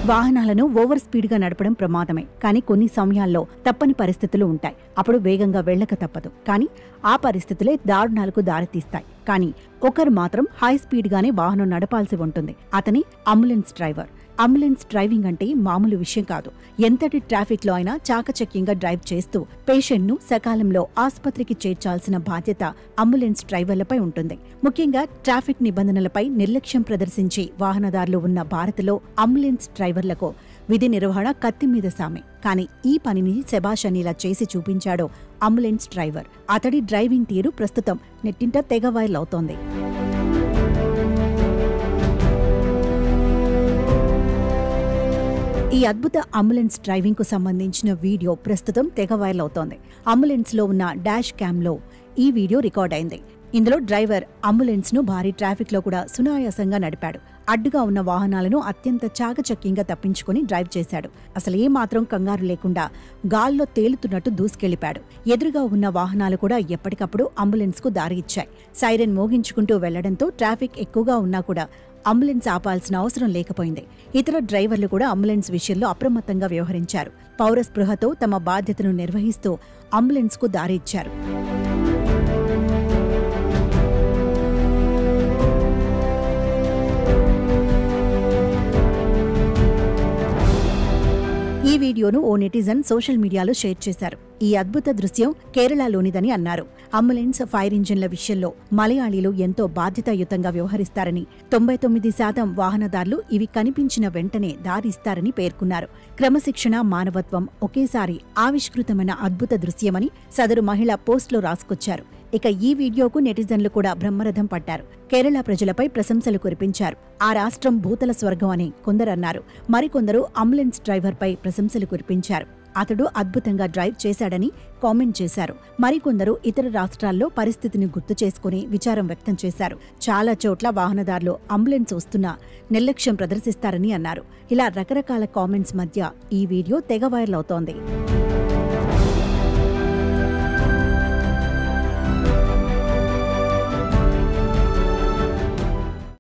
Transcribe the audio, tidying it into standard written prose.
వాహనాలను over speed గా నడపడం ప్రమాదమే. కానీ కొన్ని సమయాల్లో తప్పని పరిస్థితులు ఉంటాయి. అప్పుడు వేగంగా వెళ్లక తప్పదు. కానీ ఆ పరిస్థితులే దారుణాలకు దారితీస్తాయి. కానీ ఒకరు మాత్రం హై స్పీడ్ గానే వాహనం నడపాల్సి ఉంటుంది. అతని అంబులెన్స్ డ్రైవర్. అంబులెన్స్ డ్రైవింగ్ అంటే మామూలు విషయం కాదు. ఎంతటి ట్రాఫిక్ లో అయినా చాకచక్యంగా డ్రైవ్ చేస్తూ పేషెంట్ ను సకాలంలో ఆసుపత్రికి చేర్చాల్సిన బాధ్యత అంబులెన్స్ డ్రైవర్లపై ఉంటుంది. ముఖ్యంగా ట్రాఫిక్ నిబంధనలపై నిర్లక్ష్యం ప్రదర్శించి వాహనదారులు ఉన్న భారత్లో అంబులెన్స్ డ్రైవర్లకు విధి నిర్వహణ కత్తి మీద సామే. కానీ ఈ పనిని శభాష్ అని ఇలా చేసి చూపించాడు అంబులెన్స్ డ్రైవర్. అతడి డ్రైవింగ్ తీరు ప్రస్తుతం నెట్టింట తెగ వైరల్ అవుతోంది. ఈ అద్భుత అంబులెన్స్ డ్రైవింగ్ కు సంబంధించిన వీడియో ప్రస్తుతం తెగ వైరల్ అవుతోంది. అంబులెన్స్ లో ఉన్న డాష్ క్యామ్ లో ఈ వీడియో రికార్డ్ అయింది. ఇందులో డ్రైవర్ అంబులెన్స్ ను భారీ ట్రాఫిక్ లో కూడా సునాయాసంగా నడిపాడు. అడ్డుగా ఉన్న వాహనాలను అత్యంత చాకచక్యంగా తప్పించుకుని డ్రైవ్ చేశాడు. అసలు ఏమాత్రం కంగారు లేకుండా గాల్లో తేలుతున్నట్టు దూసుకెళ్లిపాడు. ఎదురుగా ఉన్న వాహనాలు కూడా ఎప్పటికప్పుడు అంబులెన్స్ కు దారి ఇచ్చాయి. సైరన్ మోగించుకుంటూ వెళ్లడంతో ట్రాఫిక్ ఎక్కువగా ఉన్నా కూడా అంబులెన్స్ ఆపాల్సిన అవసరం లేకపోయింది. ఇతర డ్రైవర్లు కూడా అంబులెన్స్ విషయంలో అప్రమత్తంగా వ్యవహరించారు. పౌర స్పృహతో తమ బాధ్యతను నిర్వహిస్తూ అంబులెన్స్ కు దారి ఇచ్చారు. ఈ వీడియోను ఓ నెటిజన్ సోషల్ మీడియాలో షేర్ చేశారు. ఈ అద్భుత దృశ్యం కేరళలోనిదని అన్నారు. అంబులెన్స్, ఫైర్ ఇంజిన్ల విషయంలో మలయాళీలు ఎంతో బాధ్యతాయుతంగా వ్యవహరిస్తారని, 99% వాహనదారులు ఇవి కనిపించిన వెంటనే దారిస్తారని పేర్కొన్నారు. క్రమశిక్షణ, మానవత్వం ఒకేసారి ఆవిష్కృతమైన అద్భుత దృశ్యమని సదరు మహిళ పోస్ట్లో రాసుకొచ్చారు. ఇక ఈ వీడియోకు నెటిజన్లు కూడా బ్రహ్మరథం పట్టారు. కేరళ ప్రజలపై ప్రశంసలు కురిపించారు. ఆ రాష్ట్రం భూతల స్వర్గం అని కొందరన్నారు. మరికొందరు అంబులెన్స్ డ్రైవర్పై ప్రశంసలు కురిపించారు. అతడు అద్భుతంగా డ్రైవ్ చేశాడని కామెంట్ చేశారు. మరికొందరు ఇతర రాష్ట్రాల్లో పరిస్థితిని గుర్తు చేసుకుని విచారం వ్యక్తం చేశారు. చాలా చోట్ల వాహనదారులు అంబులెన్స్ వస్తున్నా నిర్లక్ష్యం ప్రదర్శిస్తారని అన్నారు. ఇలా రకరకాల కామెంట్స్ మధ్య ఈ వీడియో తెగ వైరల్ అవుతోంది.